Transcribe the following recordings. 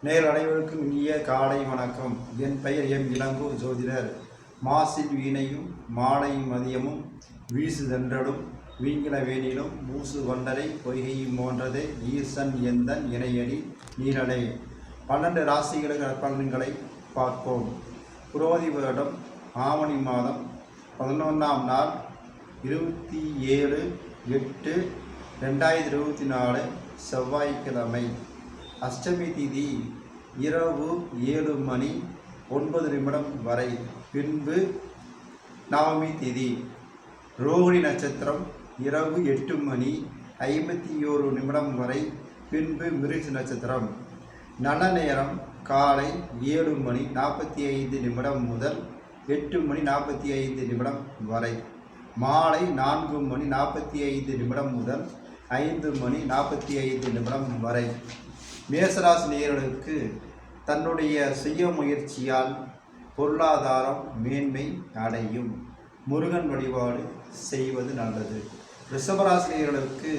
நேர் அனைவருக்கும் இனிய காலை வணக்கம். என் பெயர் எம் இளங்கோ ஜோதிடர். மாசில் வீணையும் மாலை மதியமும் வீசுதென்றலும் வீங்கில வேணிலும் மூசு கொண்டரை பொய்கையும் போன்றதே ஈசன் எந்தன் இணையடி நீரடை. 12 ராசிகளுக்கு பலன்களை பார்ப்போம். புரோதி வருடம் ஆவணி மாதம் 11ஆம் நாள் 27/8/2024 செவ்வாய்க்கிழமை. அஷ்டமி திதி இரவு 7:09 வரை. பின்பு நவமி திதி. ரோகிணி நட்சத்திரம் இரவு 8:51 வரை. பின்பு மிருக நட்சத்திரம். நல்ல நேரம் காலை 7:45 முதல் 8:45 வரை. மாலை 4:45 முதல் 5:45 வரை. மேசராசி நேயர்களுக்கு தன்னுடைய சுய முயற்சியால் பொருளாதாரம் மேன்மை அடையும். முருகன் வழிபாடு செய்வது நல்லது. ரிஷபராசி நேயர்களுக்கு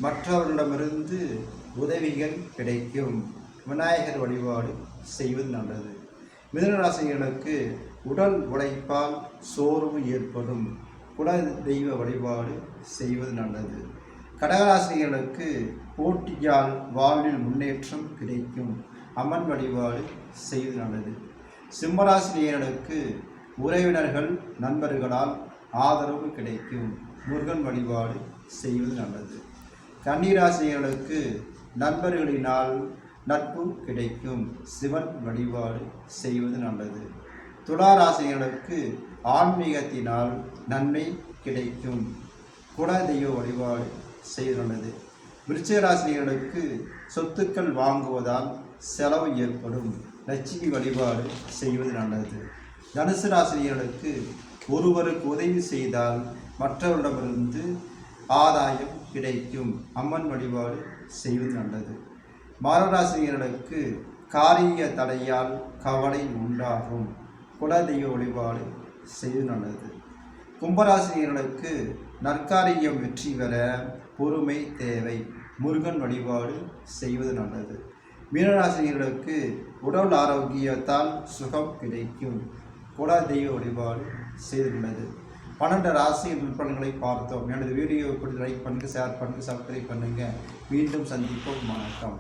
மற்றவர்களிடமிருந்து உதவிகள் கிடைக்கும். விநாயகர் வழிபாடு செய்வது நல்லது. மிதுனராசிகளுக்கு உடல் உழைப்பால் சோர்வு ஏற்படும். குல தெய்வ வழிபாடு செய்வது நல்லது. கடகராசிகளுக்கு போட்டியால் வாழ்வில் முன்னேற்றம் கிடைக்கும். அம்மன் வழிபாடு செய்வது நல்லது. சிம்மராசினியர்களுக்கு உறவினர்கள் நண்பர்களால் ஆதரவு கிடைக்கும். முருகன் வழிபாடு செய்வது நல்லது. கன்னிராசினியர்களுக்கு நண்பர்களினால் நட்பு கிடைக்கும். சிவன் வழிபாடு செய்வது நல்லது. துளாராசினியர்களுக்கு ஆன்மீகத்தினால் நன்மை கிடைக்கும். குல தெய்வ வழிபாடு செய்துள்ளது. விருச்சிகராசினியர்களுக்கு சொத்துக்கள் வாங்குவதால் செலவு ஏற்படும். லட்சுமி வழிபாடு செய்வது நல்லது. தனுசு ராசினியர்களுக்கு ஒருவருக்கு உதவி செய்தால் மற்றவரிடமிருந்து ஆதாயம் கிடைக்கும். அம்மன் வழிபாடு செய்வது நல்லது. மகராசினியர்களுக்கு காரிய தடையால் கவலை உண்டாகும். குல தெய்வ வழிபாடு செய்வது நல்லது. கும்பராசினியர்களுக்கு நற்காரியம் வெற்றி பெற பொறுமை தேவை. முருகன் வழிபாடு செய்வது நல்லது. மீனராசினியர்களுக்கு உடல் ஆரோக்கியத்தால் சுகம் கிடைக்கும். குல தெய்வ வழிபாடு செய்துள்ளது. 12 ராசி பலன்களை பார்த்தோம். எனது வீடியோ லைக் பண்ணுங்கள், ஷேர் பண்ணுங்கள், சப்ஸ்கிரைப் பண்ணுங்கள். மீண்டும் சந்திப்போம். வணக்கம்.